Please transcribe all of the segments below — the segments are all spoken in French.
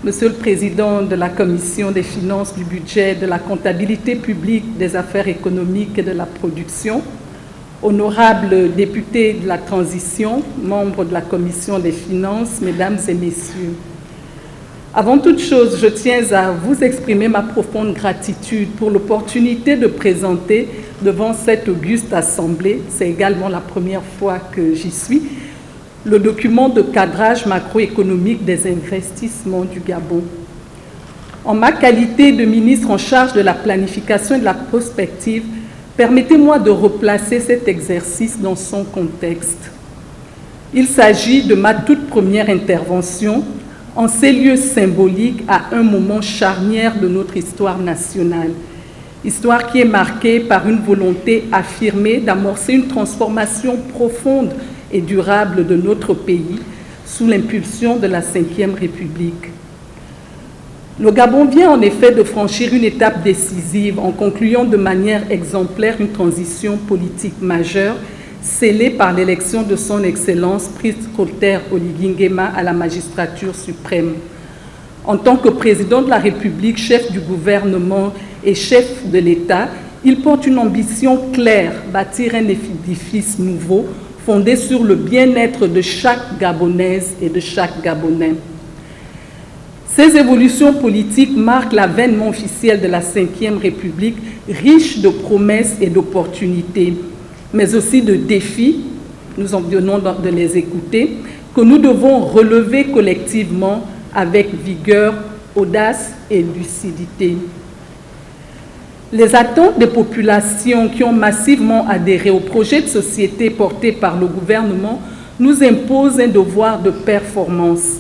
Monsieur le Président de la Commission des finances, du budget, de la comptabilité publique, des affaires économiques et de la production, honorables députés de la transition, membres de la Commission des finances, mesdames et messieurs. Avant toute chose, je tiens à vous exprimer ma profonde gratitude pour l'opportunité de présenter devant cette auguste assemblée, c'est également la première fois que j'y suis, le document de cadrage macroéconomique des investissements du Gabon. En ma qualité de ministre en charge de la planification et de la prospective, permettez-moi de replacer cet exercice dans son contexte. Il s'agit de ma toute première intervention en ces lieux symboliques à un moment charnière de notre histoire nationale. Histoire qui est marquée par une volonté affirmée d'amorcer une transformation profonde et durable de notre pays sous l'impulsion de la Ve République. Le Gabon vient en effet de franchir une étape décisive en concluant de manière exemplaire une transition politique majeure scellée par l'élection de son Excellence Prince Clotaire Oligui Nguema à la magistrature suprême. En tant que président de la République, chef du gouvernement et chef de l'État, il porte une ambition claire, bâtir un édifice nouveau fondé sur le bien-être de chaque Gabonaise et de chaque Gabonais. Ces évolutions politiques marquent l'avènement officiel de la Ve République, riche de promesses et d'opportunités, mais aussi de défis, nous en venons de les écouter, que nous devons relever collectivement avec vigueur, audace et lucidité. Les attentes des populations qui ont massivement adhéré au projet de société porté par le gouvernement nous imposent un devoir de performance.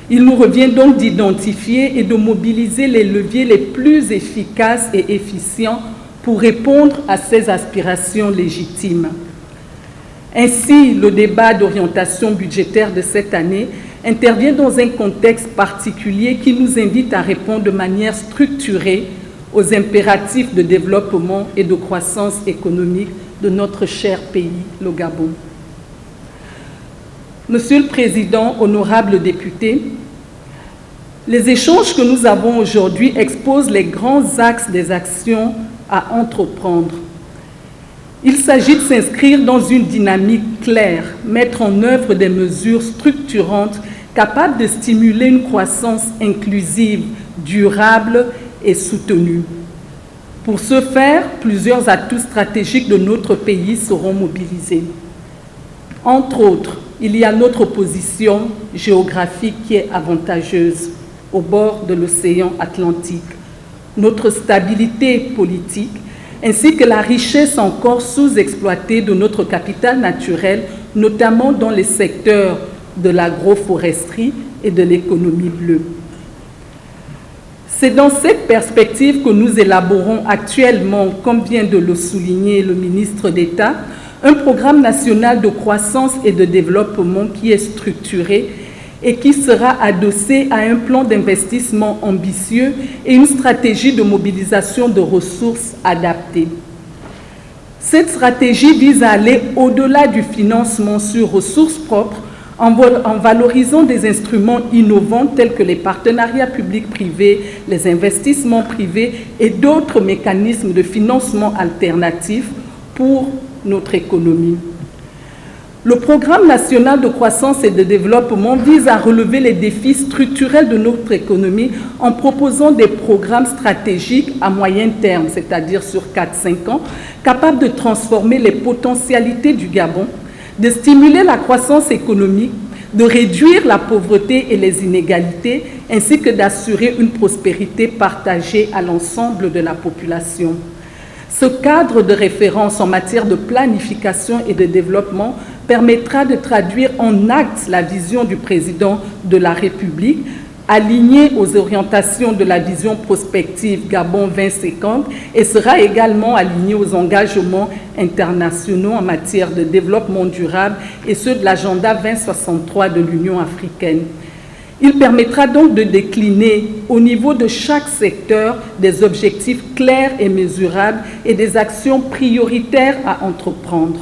Il nous revient donc d'identifier et de mobiliser les leviers les plus efficaces et efficients pour répondre à ces aspirations légitimes. Ainsi, le débat d'orientation budgétaire de cette année intervient dans un contexte particulier qui nous invite à répondre de manière structurée aux impératifs de développement et de croissance économique de notre cher pays, le Gabon. Monsieur le Président, honorables députés, les échanges que nous avons aujourd'hui exposent les grands axes des actions à entreprendre. Il s'agit de s'inscrire dans une dynamique claire, mettre en œuvre des mesures structurantes capables de stimuler une croissance inclusive, durable et soutenue. Pour ce faire, plusieurs atouts stratégiques de notre pays seront mobilisés. Entre autres, il y a notre position géographique qui est avantageuse au bord de l'océan Atlantique, notre stabilité politique, ainsi que la richesse encore sous-exploitée de notre capital naturel, notamment dans les secteurs de l'agroforesterie et de l'économie bleue. C'est dans cette perspective que nous élaborons actuellement, comme vient de le souligner le ministre d'État, un programme national de croissance et de développement qui est structuré et qui sera adossé à un plan d'investissement ambitieux et une stratégie de mobilisation de ressources adaptées. Cette stratégie vise à aller au-delà du financement sur ressources propres en valorisant des instruments innovants tels que les partenariats publics-privés, les investissements privés et d'autres mécanismes de financement alternatifs pour notre économie. Le programme national de croissance et de développement vise à relever les défis structurels de notre économie en proposant des programmes stratégiques à moyen terme, c'est-à-dire sur 4-5 ans, capables de transformer les potentialités du Gabon, de stimuler la croissance économique, de réduire la pauvreté et les inégalités, ainsi que d'assurer une prospérité partagée à l'ensemble de la population. Ce cadre de référence en matière de planification et de développement permettra de traduire en actes la vision du président de la République, alignée aux orientations de la vision prospective Gabon 2050 et sera également aligné aux engagements internationaux en matière de développement durable et ceux de l'agenda 2063 de l'Union africaine. Il permettra donc de décliner au niveau de chaque secteur des objectifs clairs et mesurables et des actions prioritaires à entreprendre.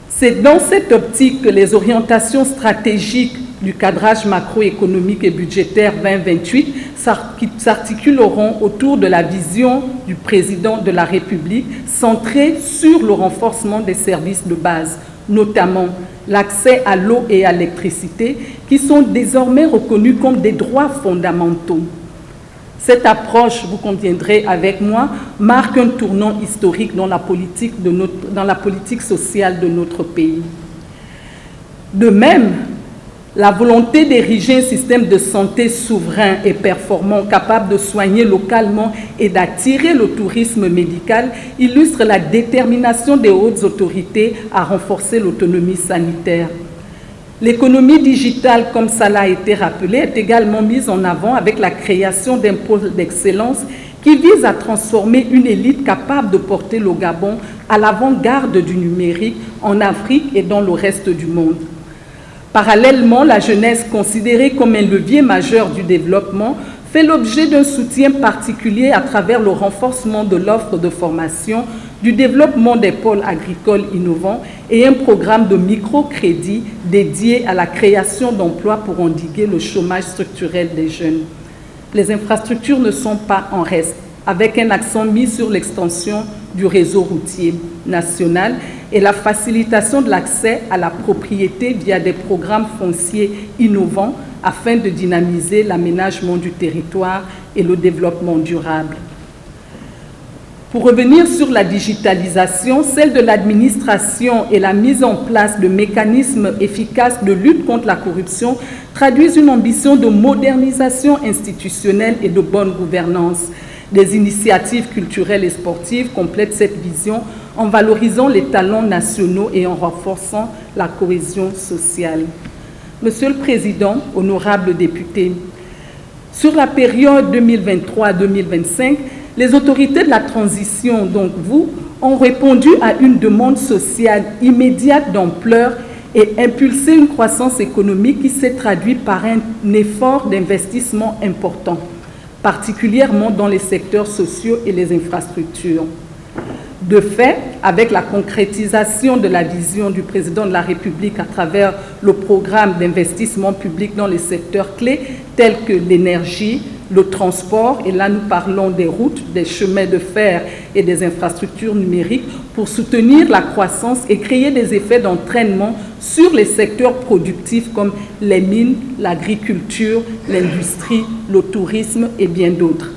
C'est dans cette optique que les orientations stratégiques du cadrage macroéconomique et budgétaire 2028 s'articuleront autour de la vision du président de la République centrée sur le renforcement des services de base, notamment l'accès à l'eau et à l'électricité, qui sont désormais reconnus comme des droits fondamentaux. Cette approche, vous conviendrez avec moi, marque un tournant historique dans la politique sociale de notre pays. De même, la volonté d'ériger un système de santé souverain et performant, capable de soigner localement et d'attirer le tourisme médical, illustre la détermination des hautes autorités à renforcer l'autonomie sanitaire. L'économie digitale, comme ça l'a été rappelé, est également mise en avant avec la création d'un pôle d'excellence qui vise à transformer une élite capable de porter le Gabon à l'avant-garde du numérique en Afrique et dans le reste du monde. Parallèlement, la jeunesse, considérée comme un levier majeur du développement, fait l'objet d'un soutien particulier à travers le renforcement de l'offre de formation, du développement des pôles agricoles innovants et un programme de microcrédit dédié à la création d'emplois pour endiguer le chômage structurel des jeunes. Les infrastructures ne sont pas en reste, avec un accent mis sur l'extension du réseau routier national et la facilitation de l'accès à la propriété via des programmes fonciers innovants afin de dynamiser l'aménagement du territoire et le développement durable. Pour revenir sur la digitalisation, celle de l'administration et la mise en place de mécanismes efficaces de lutte contre la corruption traduisent une ambition de modernisation institutionnelle et de bonne gouvernance. Des initiatives culturelles et sportives complètent cette vision en valorisant les talents nationaux et en renforçant la cohésion sociale. Monsieur le Président, honorables députés, sur la période 2023-2025, les autorités de la transition, donc vous, ont répondu à une demande sociale immédiate d'ampleur et impulsé une croissance économique qui s'est traduite par un effort d'investissement important, particulièrement dans les secteurs sociaux et les infrastructures. De fait, avec la concrétisation de la vision du président de la République à travers le programme d'investissement public dans les secteurs clés tels que l'énergie, le transport, et là nous parlons des routes, des chemins de fer et des infrastructures numériques pour soutenir la croissance et créer des effets d'entraînement sur les secteurs productifs comme les mines, l'agriculture, l'industrie, le tourisme et bien d'autres.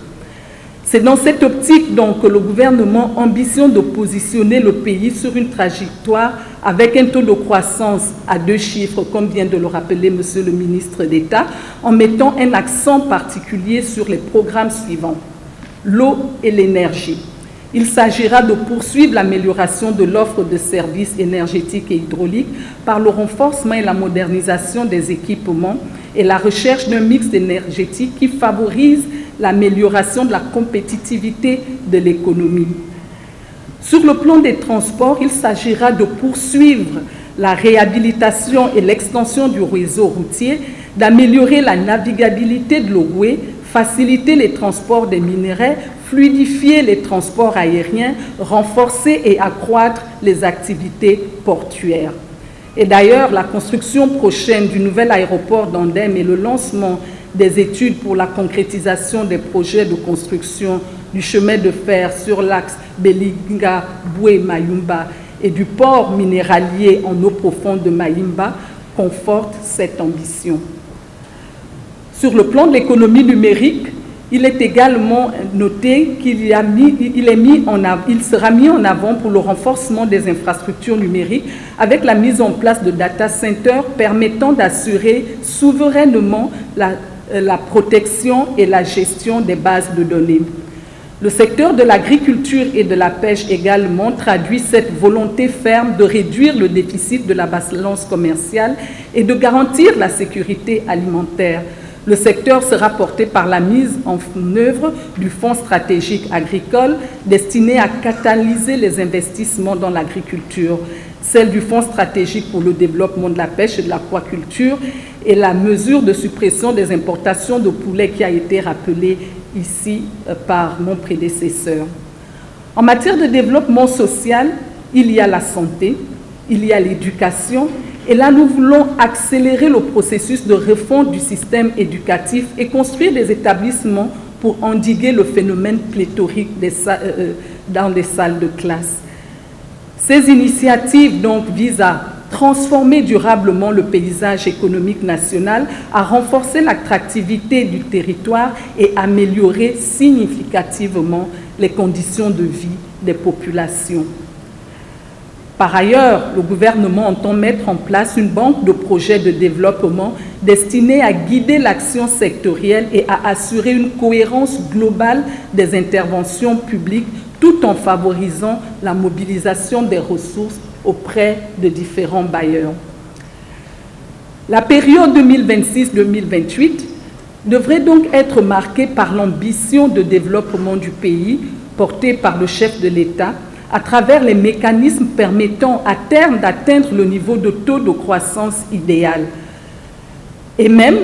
C'est dans cette optique donc que le gouvernement ambitionne de positionner le pays sur une trajectoire avec un taux de croissance à 2 chiffres, comme vient de le rappeler Monsieur le ministre d'État, en mettant un accent particulier sur les programmes suivants: l'eau et l'énergie. Il s'agira de poursuivre l'amélioration de l'offre de services énergétiques et hydrauliques par le renforcement et la modernisation des équipements et la recherche d'un mix énergétique qui favorise l'amélioration de la compétitivité de l'économie. Sur le plan des transports, il s'agira de poursuivre la réhabilitation et l'extension du réseau routier, d'améliorer la navigabilité de l'Ogooué, faciliter les transports des minerais, fluidifier les transports aériens, renforcer et accroître les activités portuaires. Et d'ailleurs, la construction prochaine du nouvel aéroport d'Andem et le lancement des études pour la concrétisation des projets de construction du chemin de fer sur l'axe Belinga-Boué-Mayumba et du port minéralier en eau profonde de Mayumba confortent cette ambition. Sur le plan de l'économie numérique, il est également noté qu'il sera mis en avant pour le renforcement des infrastructures numériques avec la mise en place de data centers permettant d'assurer souverainement la protection et la gestion des bases de données. Le secteur de l'agriculture et de la pêche également traduit cette volonté ferme de réduire le déficit de la balance commerciale et de garantir la sécurité alimentaire. Le secteur sera porté par la mise en œuvre du Fonds stratégique agricole destiné à catalyser les investissements dans l'agriculture, celle du Fonds stratégique pour le développement de la pêche et de l'aquaculture et la mesure de suppression des importations de poulet qui a été rappelée ici par mon prédécesseur. En matière de développement social, il y a la santé, il y a l'éducation, Et là, nous voulons accélérer le processus de refonte du système éducatif et construire des établissements pour endiguer le phénomène pléthorique dans les salles de classe. Ces initiatives donc visent à transformer durablement le paysage économique national, à renforcer l'attractivité du territoire et améliorer significativement les conditions de vie des populations. Par ailleurs, le gouvernement entend mettre en place une banque de projets de développement destinée à guider l'action sectorielle et à assurer une cohérence globale des interventions publiques tout en favorisant la mobilisation des ressources auprès de différents bailleurs. La période 2026-2028 devrait donc être marquée par l'ambition de développement du pays portée par le chef de l'État à travers les mécanismes permettant à terme d'atteindre le niveau de taux de croissance idéal et même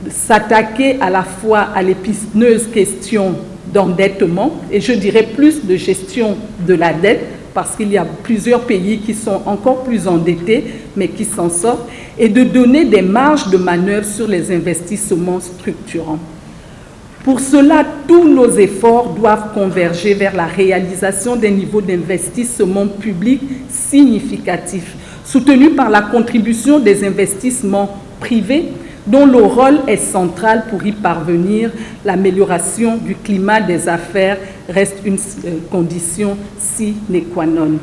s'attaquer à la fois à l'épineuse question d'endettement et je dirais plus de gestion de la dette parce qu'il y a plusieurs pays qui sont encore plus endettés mais qui s'en sortent et de donner des marges de manœuvre sur les investissements structurants. Pour cela, tous nos efforts doivent converger vers la réalisation des niveaux d'investissement public significatifs, soutenus par la contribution des investissements privés, dont le rôle est central pour y parvenir. L'amélioration du climat des affaires reste une condition sine qua non.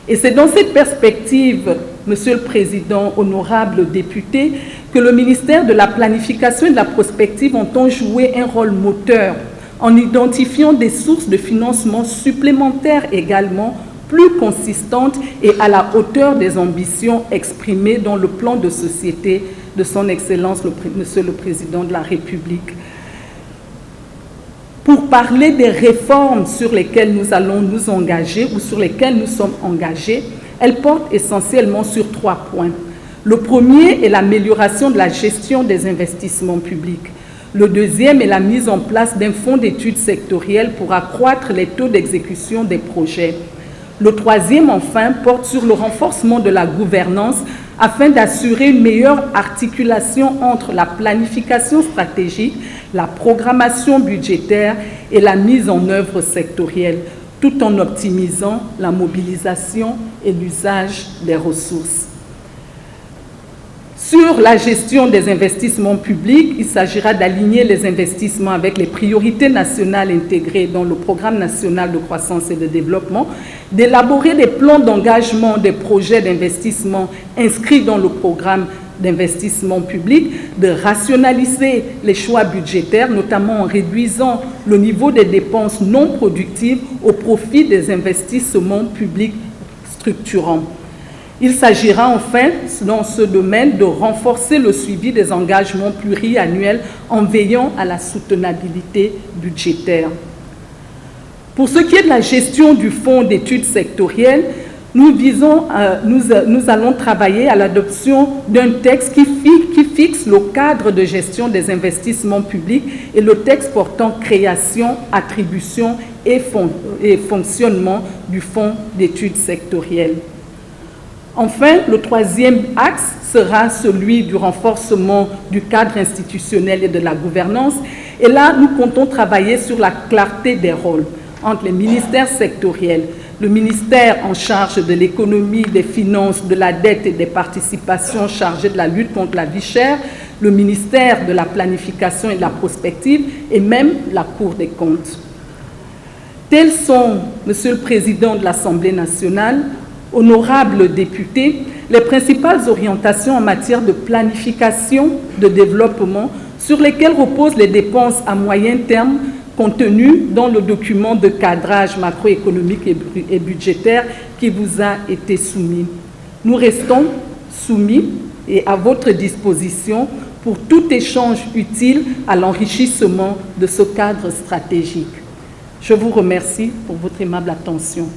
Et c'est dans cette perspective, Monsieur le Président, honorables députés, que le ministère de la Planification et de la Prospective entend jouer un rôle moteur en identifiant des sources de financement supplémentaires également plus consistantes et à la hauteur des ambitions exprimées dans le plan de société de son Excellence, Monsieur le Président de la République. Pour parler des réformes sur lesquelles nous allons nous engager ou sur lesquelles nous sommes engagés, elles portent essentiellement sur 3 points. Le premier est l'amélioration de la gestion des investissements publics. Le deuxième est la mise en place d'un fonds d'études sectorielles pour accroître les taux d'exécution des projets. Le troisième, enfin, porte sur le renforcement de la gouvernance afin d'assurer une meilleure articulation entre la planification stratégique, la programmation budgétaire et la mise en œuvre sectorielle, tout en optimisant la mobilisation et l'usage des ressources. Sur la gestion des investissements publics, il s'agira d'aligner les investissements avec les priorités nationales intégrées dans le Programme national de croissance et de développement, d'élaborer des plans d'engagement des projets d'investissement inscrits dans le programme d'investissement public, de rationaliser les choix budgétaires, notamment en réduisant le niveau des dépenses non productives au profit des investissements publics structurants. Il s'agira enfin, dans ce domaine, de renforcer le suivi des engagements pluriannuels en veillant à la soutenabilité budgétaire. Pour ce qui est de la gestion du fonds d'études sectorielles, nous allons travailler à l'adoption d'un texte qui fixe le cadre de gestion des investissements publics et le texte portant création, attribution et fonctionnement du fonds d'études sectorielles. Enfin, le troisième axe sera celui du renforcement du cadre institutionnel et de la gouvernance. Et là, nous comptons travailler sur la clarté des rôles entre les ministères sectoriels, le ministère en charge de l'économie, des finances, de la dette et des participations chargé de la lutte contre la vie chère, le ministère de la planification et de la prospective et même la Cour des comptes. Tels sont, Monsieur le Président de l'Assemblée nationale, honorables députés, les principales orientations en matière de planification de développement sur lesquelles reposent les dépenses à moyen terme contenues dans le document de cadrage macroéconomique et budgétaire qui vous a été soumis. Nous restons soumis et à votre disposition pour tout échange utile à l'enrichissement de ce cadre stratégique. Je vous remercie pour votre aimable attention.